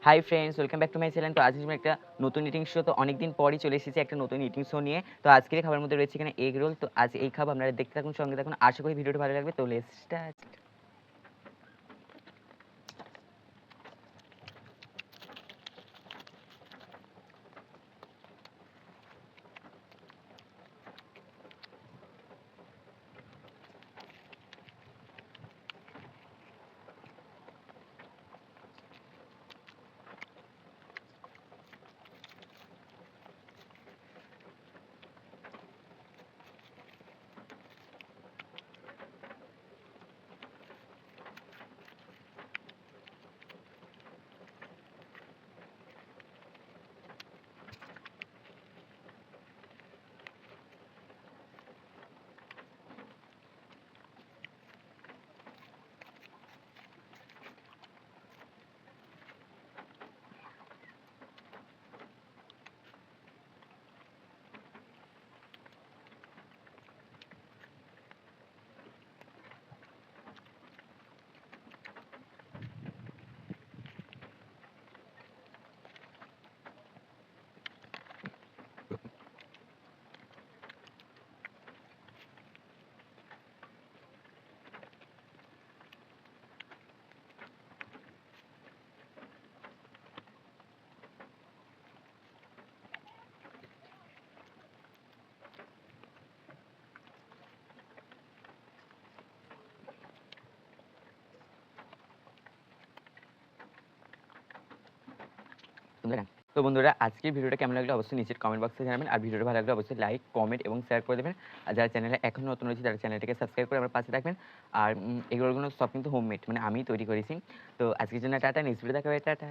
Hi friends, welcome back to my channel. তো আজকে আমি একটা নতুন ইটিং শো, তো অনেকদিন পরই চলে এসেছি একটা নতুন ইটিং শো নিয়ে। তো আজকের খাবার মধ্যে রয়েছে এখানে এগ রোল। তো আজ এই খাবার আপনারা দেখতে থাকুন, সঙ্গে থাকুন। আশা করি ভিডিওটা ভালো লাগবে। তো লেটস স্টার্ট। তো বন্ধুরা, আজকের ভিডিওটা কেমন লাগলো অবশ্যই নিচের কমেন্ট বক্সে জানাবেন। আর ভিডিওটা ভালো লাগলে অবশ্যই লাইক, কমেন্ট এবং শেয়ার করে দেবেন। আর যারা চ্যানেলে এখনও নতুন রয়েছে তারা চ্যানেলটিকে সাবস্ক্রাইব করে আমার পাশে থাকবেন। আর এগুলোগুলো সব কিন্তু হোমমেড, মানে আমিই তৈরি করেছি। তো আজকের জন্য টাটা, নেক্সট ভিডিও দেখা হবে, টাটা।